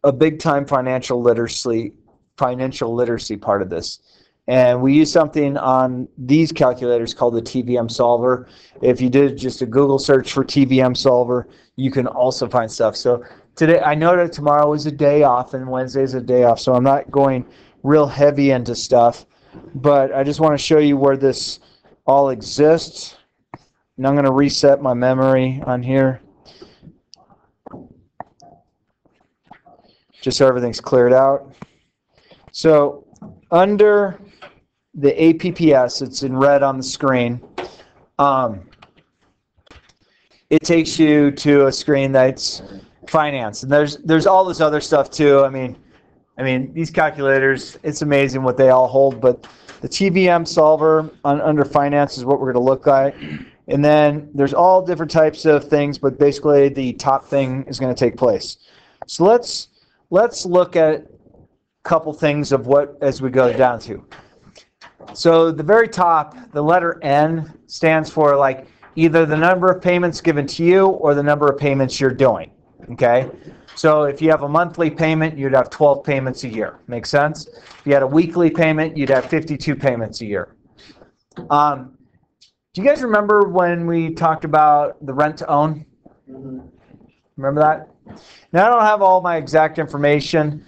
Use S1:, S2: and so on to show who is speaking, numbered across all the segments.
S1: a big time financial literacy part of this. And we use something on these calculators called the TVM solver. If you did just a Google search for TVM solver, you can also find stuff. So today, I know that tomorrow is a day off and Wednesday is a day off, so I'm not going real heavy into stuff. But I just want to show you where this all exists. And I'm going to reset my memory on here, just so everything's cleared out. So under the APPS, it's in red on the screen. It takes you to a screen that's finance, and there's all this other stuff too. I mean, these calculators, it's amazing what they all hold. But the TVM solver under finance is what we're going to look at, and then there's all different types of things. But basically, the top thing is going to take place. So let's look at a couple things of what as we go down to. So the very top, the letter N stands for like either the number of payments given to you or the number of payments you're doing. Okay? So if you have a monthly payment, you'd have 12 payments a year. Make sense? If you had a weekly payment, you'd have 52 payments a year. Do you guys remember when we talked about the rent to own? Remember that? Now I don't have all my exact information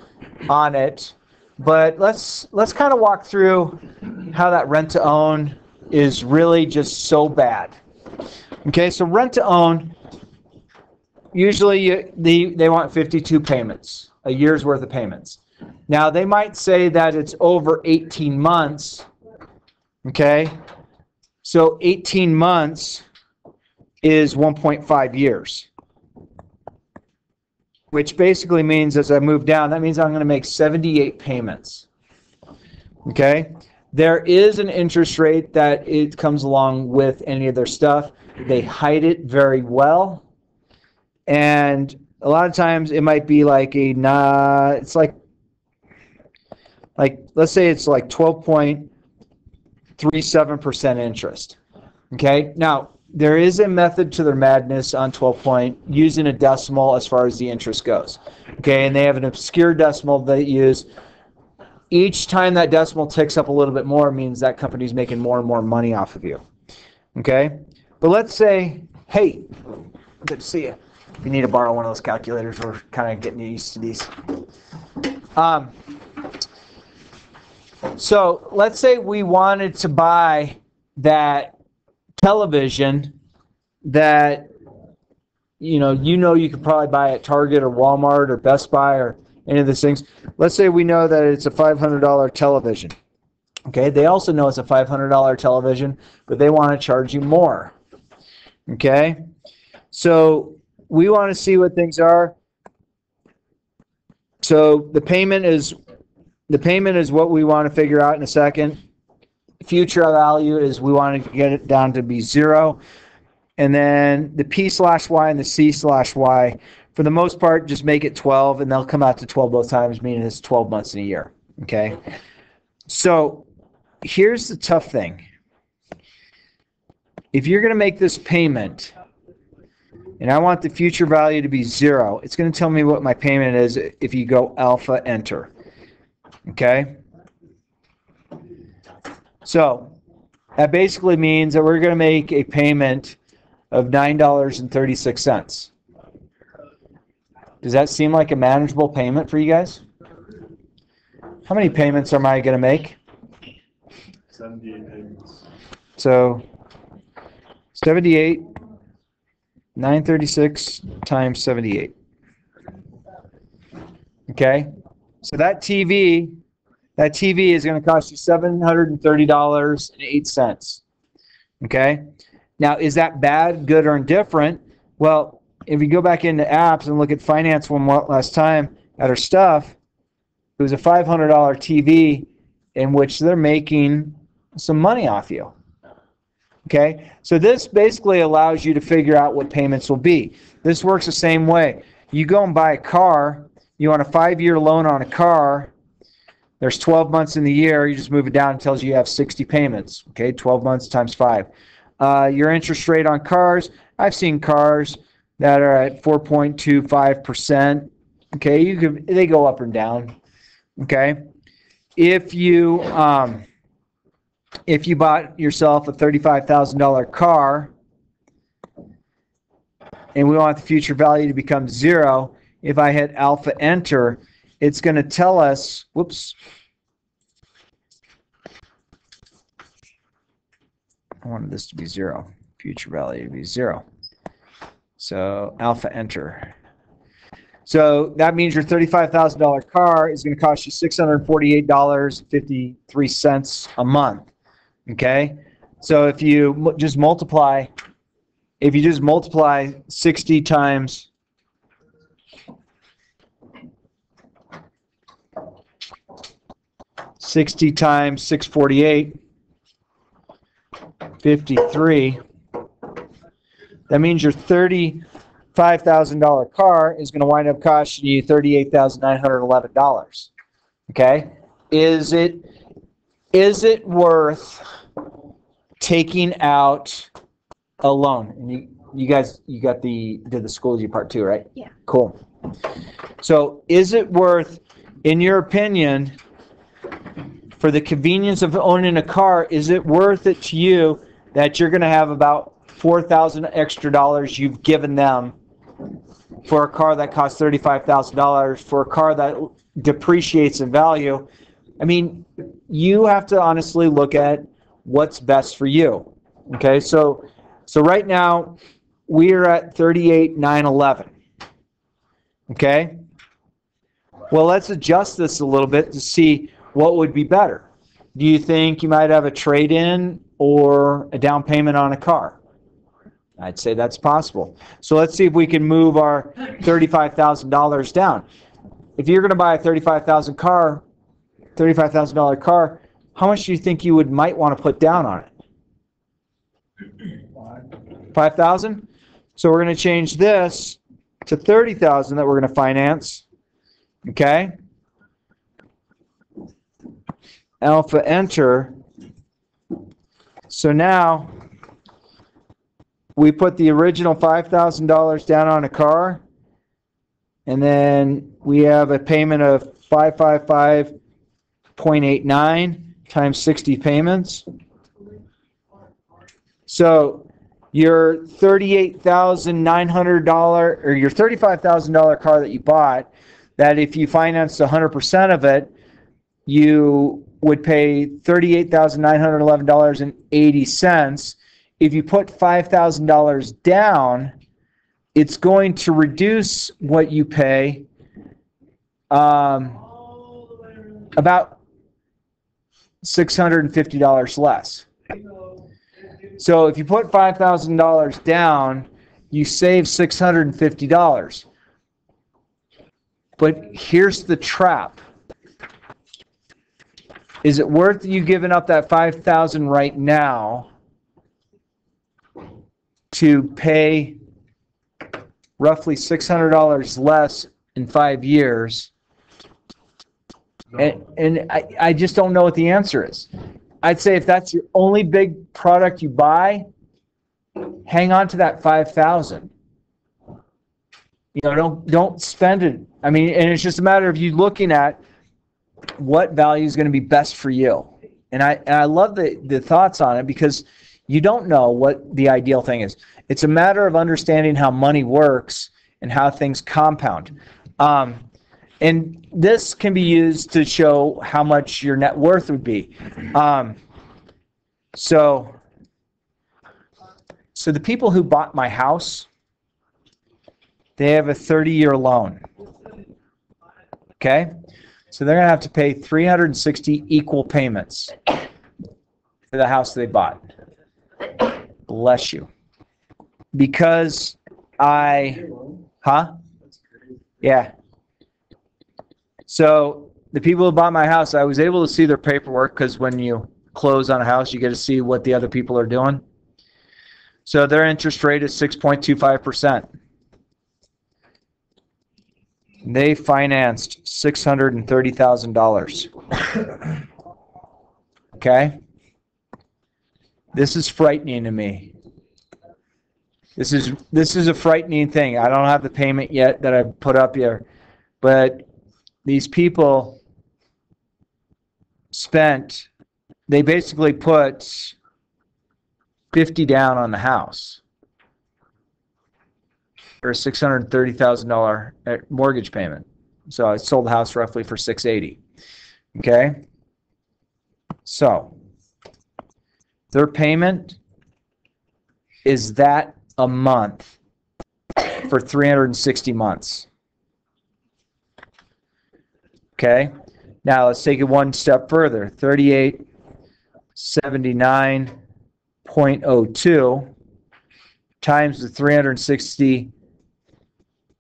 S1: on it, but let's kind of walk through how that rent to own is really just so bad. Okay, so rent to own, usually they want 52 payments, a year's worth of payments. Now they might say that it's over 18 months. Okay, so 18 months is 1.5 years. Which basically means as I move down, that means I'm going to make 78 payments. Okay? There is an interest rate that it comes along with any of their stuff. They hide it very well. And a lot of times it might be like it's like let's say it's like 12.37% interest. Okay? Now, there is a method to their madness on 12 point using a decimal as far as the interest goes. Okay, and they have an obscure decimal they use. Each time that decimal ticks up a little bit more means that company's making more and more money off of you. Okay, but let's say, hey, good to see you. If you need to borrow one of those calculators, we're kind of getting used to these. So let's say we wanted to buy that television that you could probably buy at Target or Walmart or Best Buy or any of these things. Let's say we know that it's a $500 television. Okay, they also know it's a $500 television, but they want to charge you more. Okay, so we want to see what things are. So the payment is what we want to figure out in a second. Future value is we want to get it down to be 0. And then the P/Y and the C/Y, for the most part, just make it 12, and they'll come out to 12 both times, meaning it's 12 months in a year. Okay? So here's the tough thing. If you're going to make this payment, and I want the future value to be 0, it's going to tell me what my payment is if you go alpha enter. Okay? So that basically means that we're going to make a payment of $9.36. Does that seem like a manageable payment for you guys? How many payments am I going to make?
S2: 78 payments.
S1: So 78, 936 times 78. Okay? So that TV is going to cost you $730.08. Okay? Now, is that bad, good, or indifferent? Well, if you go back into apps and look at finance one last time at our stuff, it was a $500 TV in which they're making some money off you. Okay? So this basically allows you to figure out what payments will be. This works the same way. You go and buy a car, you want a 5-year loan on a car. There's 12 months in the year. You just move it down and tells you have 60 payments. Okay, 12 months times 5. Your interest rate on cars, I've seen cars that are at 4.25%, Okay, they go up and down. Okay, if you bought yourself a $35,000 car, and we want the future value to become 0, if I hit alpha enter, it's going to tell us, whoops, I wanted this to be 0, future value to be 0. So alpha enter. So that means your $35,000 car is going to cost you $648.53 a month. Okay? So if you just multiply 60 times 648, 53, that means your $35,000 car is going to wind up costing you $38,911. Okay? Is it worth taking out a loan? And you guys, did the Schoology part 2, right?
S3: Yeah.
S1: Cool. So is it worth, in your opinion, for the convenience of owning a car, is it worth it to you that you're going to have about $4,000 extra dollars you've given them for a car that costs $35,000, for a car that depreciates in value? I mean, you have to honestly look at what's best for you. Okay, so right now we're at $38,911. Okay, well, let's adjust this a little bit to see what would be better. Do you think you might have a trade-in or a down payment on a car? I'd say that's possible. So let's see if we can move our $35,000 down. If you're going to buy a $35,000 car, how much do you think you might want to put down on it? $5,000? So we're going to change this to $30,000 that we're going to finance. Okay? Alpha enter. So now we put the original $5,000 down on a car, and then we have a payment of $555.89 times 60 payments. So your $38,900 or your $35,000 car that you bought, that if you financed 100% of it, you would pay $38,911.80. If you put $5,000 down, it's going to reduce what you pay about $650 less. So if you put $5,000 down, you save $650. But here's the trap. Is it worth you giving up that $5,000 right now to pay roughly $600 less in 5 years? No. And I just don't know what the answer is. I'd say if that's your only big product you buy, hang on to that $5,000. You know, don't spend it. I mean, and it's just a matter of you looking at what value is going to be best for you. And I love the thoughts on it, because you don't know what the ideal thing is. It's a matter of understanding how money works and how things compound. And this can be used to show how much your net worth would be. So the people who bought my house, they have a 30-year loan. Okay? So they're going to have to pay 360 equal payments for the house they bought. Bless you. Because Yeah. So the people who bought my house, I was able to see their paperwork, because when you close on a house, you get to see what the other people are doing. So their interest rate is 6.25%. They financed $630,000. Okay? This is frightening to me. This is a frightening thing. I don't have the payment yet that I put up here, But these people they basically put 50 down on the house for a $630,000 mortgage payment. So I sold the house roughly for $680,000. Okay? So their payment is that a month for 360 months. Okay? Now let's take it one step further. 3879.02 times the 360,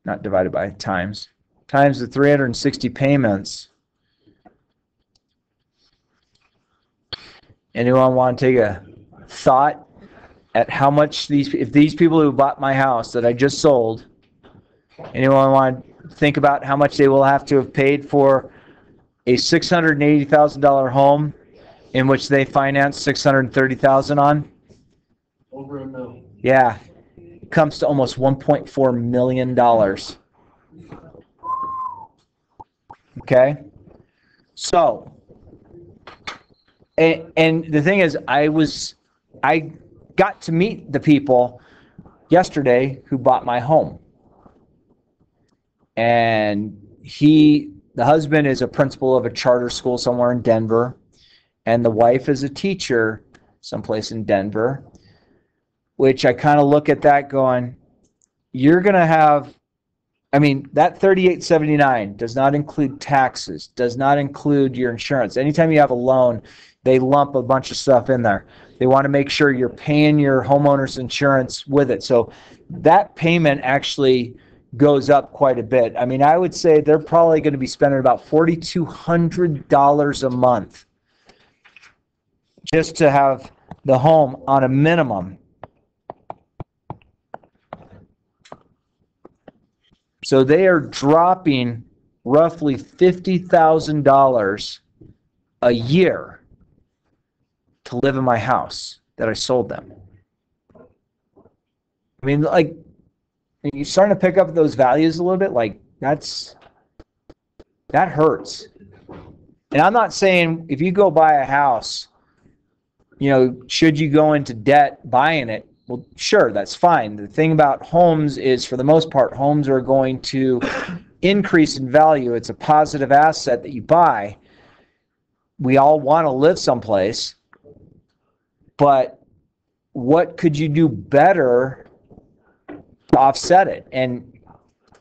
S1: not divided by, times the 360 payments. Anyone want to take a thought at how much if these people who bought my house that I just sold, anyone want to think about how much they will have to have paid for a $680,000 home in which they financed $630,000 on?
S2: Over $1 million.
S1: Yeah. It comes to almost $1.4 million. Okay? So, and the thing is, I got to meet the people yesterday who bought my home. And the husband is a principal of a charter school somewhere in Denver, and the wife is a teacher someplace in Denver, which I kind of look at that going, you're going to have, that $3879 does not include taxes, does not include your insurance. Anytime you have a loan, they lump a bunch of stuff in there. They want to make sure you're paying your homeowner's insurance with it. So that payment actually goes up quite a bit. I would say they're probably going to be spending about $4,200 a month just to have the home on a minimum. So they are dropping roughly $50,000 a year to live in my house that I sold them. You're starting to pick up those values a little bit. That hurts. And I'm not saying if you go buy a house, should you go into debt buying it? Well, sure, that's fine. The thing about homes is, for the most part, homes are going to increase in value. It's a positive asset that you buy. We all want to live someplace, but what could you do better to offset it? And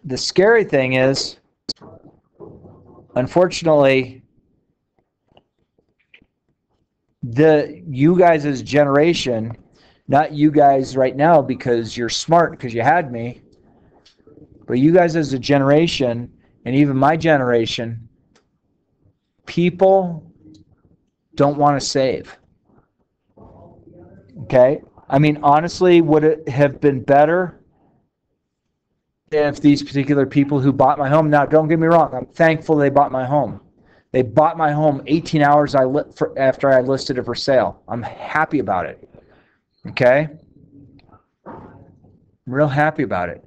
S1: the scary thing is, unfortunately, you guys' generation, not you guys right now because you're smart because you had me, but you guys as a generation, and even my generation, people don't want to save. Okay? Honestly, would it have been better if these particular people who bought my home, now don't get me wrong, I'm thankful they bought my home. They bought my home 18 hours after I listed it for sale. I'm happy about it. Okay? I'm real happy about it.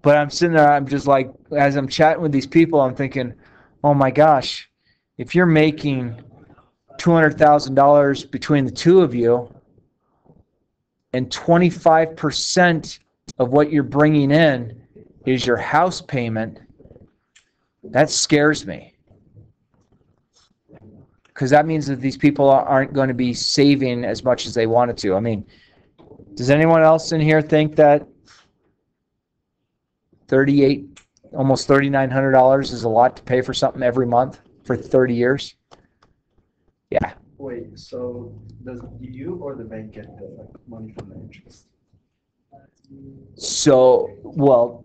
S1: But I'm sitting there, I'm just like, as I'm chatting with these people, I'm thinking, oh my gosh, if you're making $200,000 between the two of you, and 25% of what you're bringing in is your house payment, that scares me. Because that means that these people aren't going to be saving as much as they wanted to. Does anyone else in here think that almost $3,900 is a lot to pay for something every month for 30 years? Yeah.
S2: Wait, so does you or the bank get the money from the interest?
S1: So,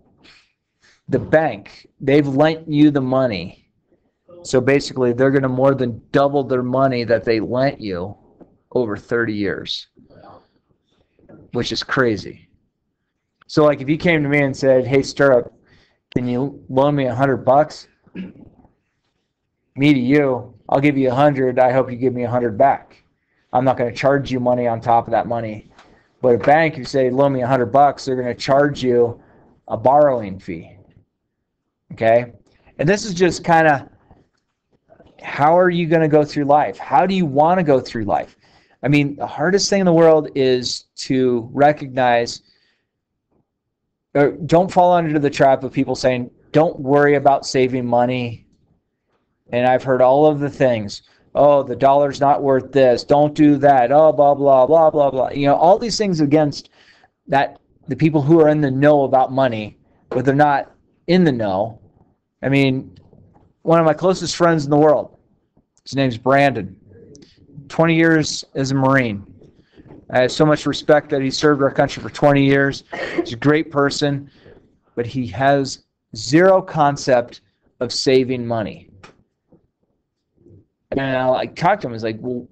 S1: the bank, they've lent you the money. So basically, they're going to more than double their money that they lent you over 30 years, which is crazy. So, if you came to me and said, "Hey, Stirrup, can you loan me $100?" Me to you, I'll give you 100. I hope you give me 100 back. I'm not going to charge you money on top of that money. But a bank, if you say, "Loan me $100," they're going to charge you a borrowing fee. Okay? And this is just kind of, how are you going to go through life? How do you want to go through life? I mean, the hardest thing in the world is to recognize, or don't fall under the trap of people saying, don't worry about saving money. And I've heard all of the things. Oh, the dollar's not worth this. Don't do that. Oh, blah, blah, blah, blah, blah. You know, all these things against that, the people who are in the know about money, but they're not in the know. I mean, one of my closest friends in the world, his name's Brandon. 20 years as a Marine. I have so much respect that he served our country for 20 years. He's a great person, but he has zero concept of saving money. And I talked to him.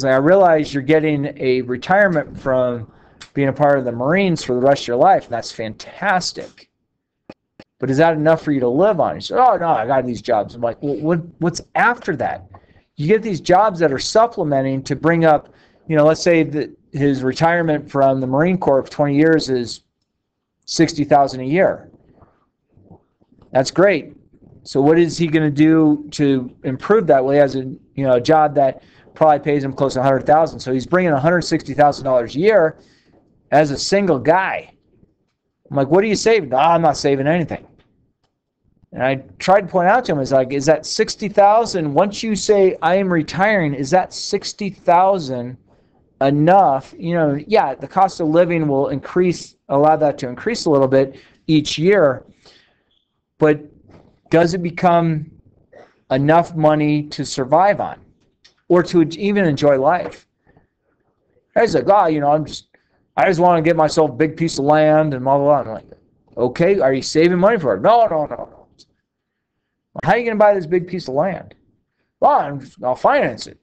S1: I realize you're getting a retirement from being a part of the Marines for the rest of your life, and that's fantastic. But is that enough for you to live on? He said, oh, no, I got these jobs. I'm like, well, what's after that? You get these jobs that are supplementing to bring up, you know, let's say that his retirement from the Marine Corps of 20 years is $60,000 a year. That's great. So what is he going to do to improve that? Well, he has a job that probably pays him close to $100,000. So he's bringing $160,000 a year as a single guy. I'm like, what are you saving? No, I'm not saving anything. And I tried to point out to him, is that $60,000? Once you say I am retiring, is that $60,000 enough? You know, yeah, the cost of living will allow that to increase a little bit each year, but does it become enough money to survive on, or to even enjoy life? I was like, I just want to get myself a big piece of land and blah, blah, blah. I'm like, okay, are you saving money for it? No. How are you going to buy this big piece of land? Well, I'll finance it.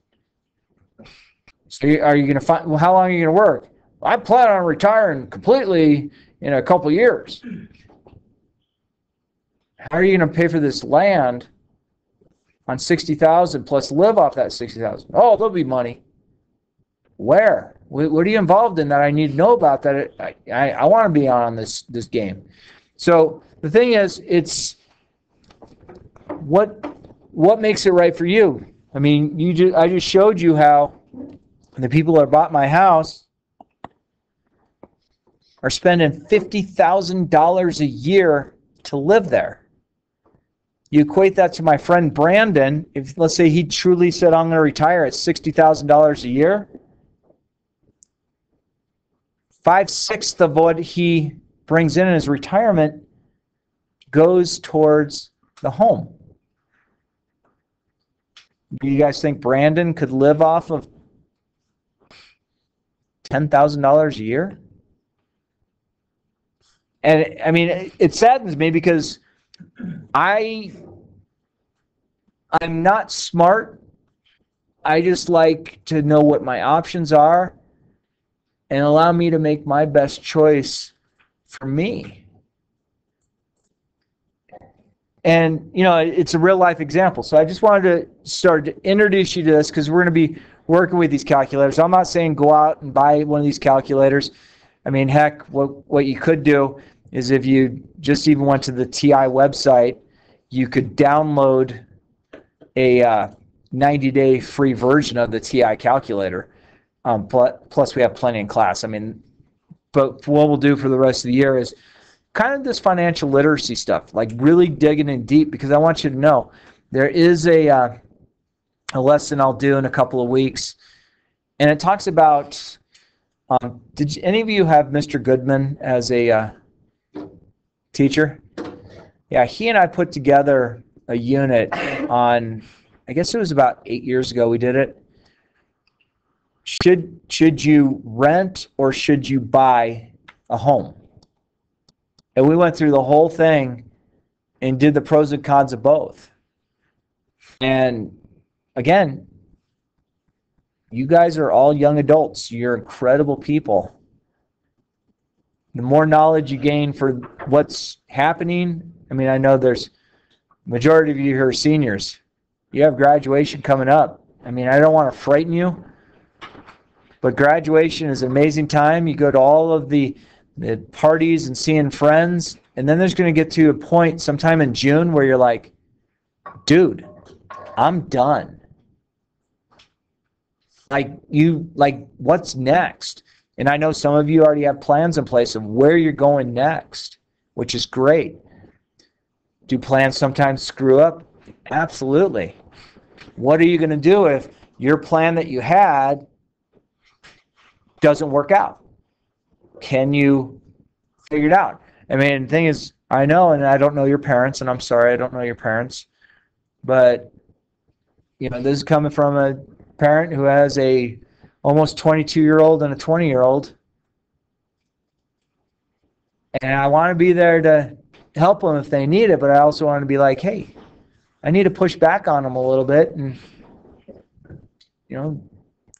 S1: So are you going to well, how long are you going to work? I plan on retiring completely in a couple of years. How are you going to pay for this land on $60,000 plus live off that $60,000? Oh, there'll be money. Where? What are you involved in that I need to know about that I want to be on this game? So the thing is, it's what makes it right for you. I mean, I just showed you how the people that bought my house are spending $50,000 a year to live there. You equate that to my friend Brandon. If, let's say, he truly said, I'm going to retire at $60,000 a year, 5/6 of what he brings in his retirement goes towards the home. Do you guys think Brandon could live off of $10,000 a year? And I mean, it saddens me because I'm not smart. I just like to know what my options are and allow me to make my best choice for me. And, you know, it's a real life example. So I just wanted to start to introduce you to this because we're going to be working with these calculators. I'm not saying go out and buy one of these calculators. I mean, heck, what you could do is if you just even went to the TI website, you could download a 90-day free version of the TI calculator. Plus, we have plenty in class. I mean, but what we'll do for the rest of the year is kind of this financial literacy stuff, like really digging in deep, because I want you to know there is a lesson I'll do in a couple of weeks, and it talks about, did any of you have Mr. Goodman as a teacher? Yeah, he and I put together a unit on, I guess it was about 8 years ago we did it. Should you rent or should you buy a home? And we went through the whole thing and did the pros and cons of both. And again, you guys are all young adults. You're incredible people. The more knowledge you gain for what's happening, I mean, I know there's majority of you here are seniors. You have graduation coming up. I mean, I don't want to frighten you, but graduation is an amazing time. You go to all of the parties and seeing friends. And then there's going to get to a point sometime in June where you're like, dude, I'm done. Like, what's next? And I know some of you already have plans in place of where you're going next, which is great. Do plans sometimes screw up? Absolutely. What are you going to do if your plan that you had doesn't work out? Can you figure it out? I mean, the thing is, I know, and I don't know your parents, and I'm sorry I don't know your parents, but, you know, this is coming from a parent who has a almost 22-year-old and a 20-year-old, and I want to be there to help them if they need it, but I also want to be like, hey, I need to push back on them a little bit and, you know,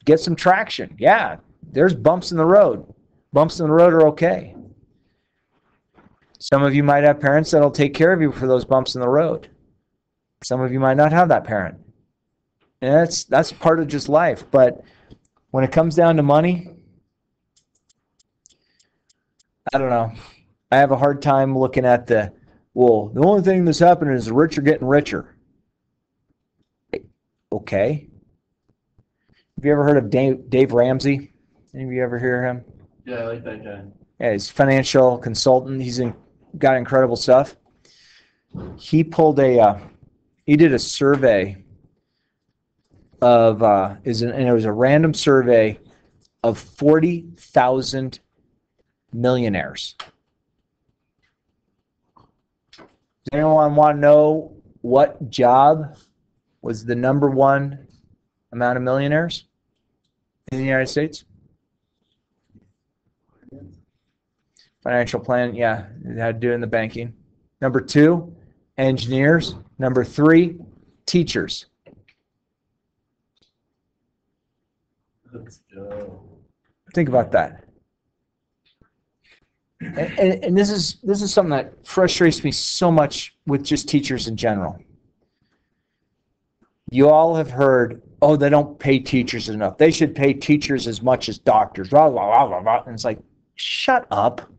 S1: get some traction. Yeah, there's bumps in the road. Bumps in the road are okay. Some of you might have parents that'll take care of you for those bumps in the road. Some of you might not have that parent. And that's part of just life. But when it comes down to money, I don't know. I have a hard time looking at the only thing that's happening is the rich are getting richer. Okay. Have you ever heard of Dave Ramsey? Any of you ever hear him?
S2: Yeah, I like that guy.
S1: Yeah, he's a financial consultant. Got incredible stuff. He pulled he did a survey of, and it was a random survey of 40,000 millionaires. Does anyone want to know what job was the number one amount of millionaires in the United States? Financial plan, yeah, it had to do in the banking. Number 2, engineers. Number 3, teachers. Think about that. And this is something that frustrates me so much with just teachers in general. You all have heard, oh, they don't pay teachers enough. They should pay teachers as much as doctors. Blah, blah, blah, blah, blah. And it's like, shut up.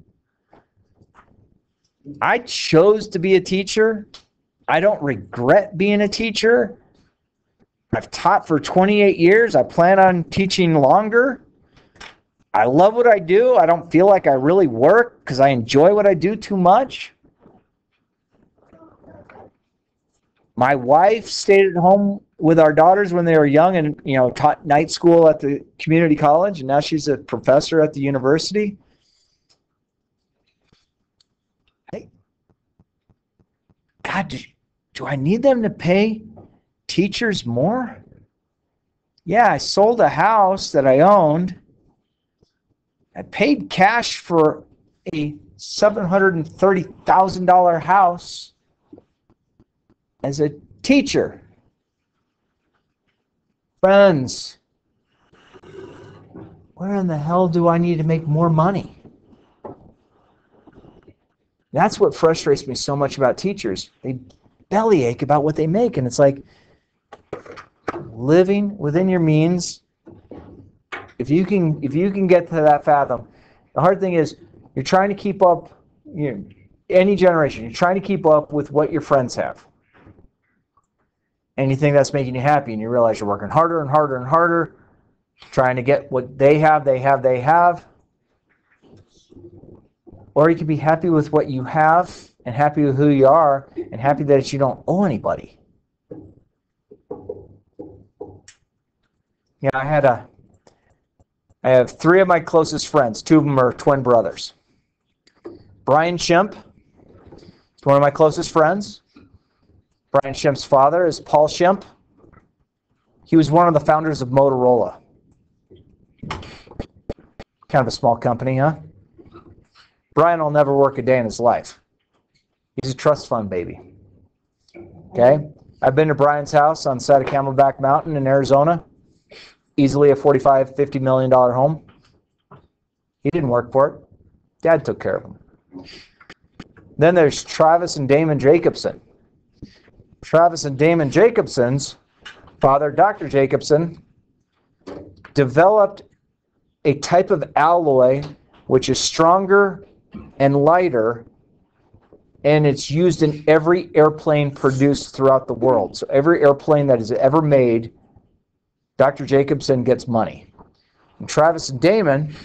S1: I chose to be a teacher. I don't regret being a teacher. I've taught for 28 years. I plan on teaching longer. I love what I do. I don't feel like I really work because I enjoy what I do too much. My wife stayed at home with our daughters when they were young and, you know, taught night school at the community college, and now she's a professor at the university. God, do I need them to pay teachers more? Yeah, I sold a house that I owned. I paid cash for a $730,000 house as a teacher. Friends, where in the hell do I need to make more money? That's what frustrates me so much about teachers. They bellyache about what they make, and it's like living within your means. If you can get to that fathom, the hard thing is you're trying to keep up. Any generation, you're trying to keep up with what your friends have. Anything that's making you happy, and you realize you're working harder and harder and harder, trying to get what they have. Or you can be happy with what you have and happy with who you are and happy that you don't owe anybody. Yeah, I have 3 of my closest friends. 2 of them are twin brothers. Brian Shemp is one of my closest friends. Brian Shemp's father is Paul Shemp. He was one of the founders of Motorola. Kind of a small company, huh? Brian will never work a day in his life. He's a trust fund baby. Okay? I've been to Brian's house on the side of Camelback Mountain in Arizona. Easily a $45, $50 million home. He didn't work for it. Dad took care of him. Then there's Travis and Damon Jacobson. Travis and Damon Jacobson's father, Dr. Jacobson, developed a type of alloy which is stronger and lighter and it's used in every airplane produced throughout the world. So every airplane that is ever made, Dr. Jacobson gets money. And Travis and Damon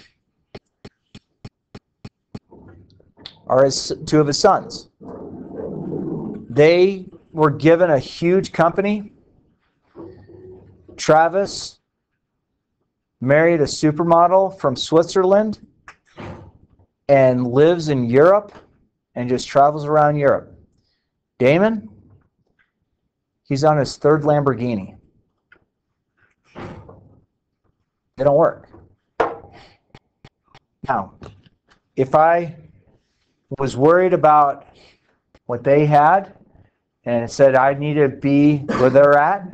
S1: are two of his sons. They were given a huge company. Travis married a supermodel from Switzerland and lives in Europe and just travels around Europe. Damon, he's on his third Lamborghini. They don't work. Now, if I was worried about what they had and said I need to be where they're at,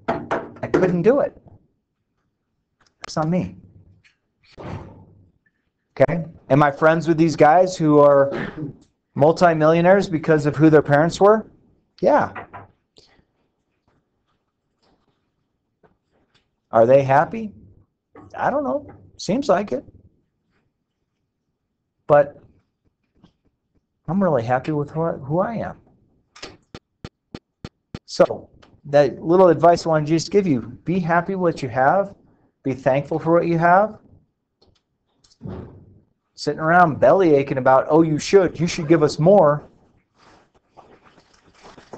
S1: I couldn't do it. It's not me. Okay? Am I friends with these guys who are multimillionaires because of who their parents were? Yeah. Are they happy? I don't know. Seems like it. But I'm really happy with who I am. So, that little advice I wanted to just give you, be happy with what you have. Be thankful for what you have. Sitting around belly aching about, oh, you should give us more.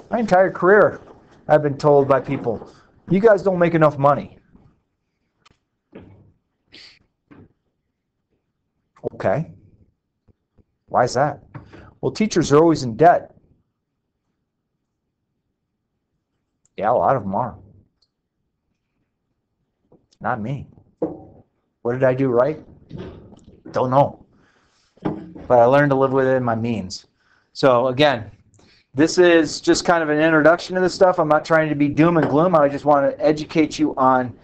S1: My entire career, I've been told by people, you guys don't make enough money. Okay. Why is that? Well, teachers are always in debt. Yeah, a lot of them are. Not me. What did I do right? Don't know. But I learned to live within my means. So again, this is just kind of an introduction to this stuff. I'm not trying to be doom and gloom. I just want to educate you on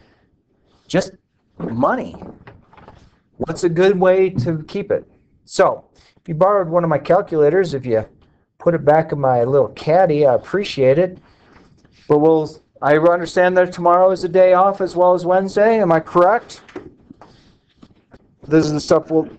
S1: just money. What's a good way to keep it? So, if you borrowed one of my calculators, if you put it back in my little caddy, I appreciate it. But I understand that tomorrow is a day off as well as Wednesday. Am I correct? This is the stuff we'll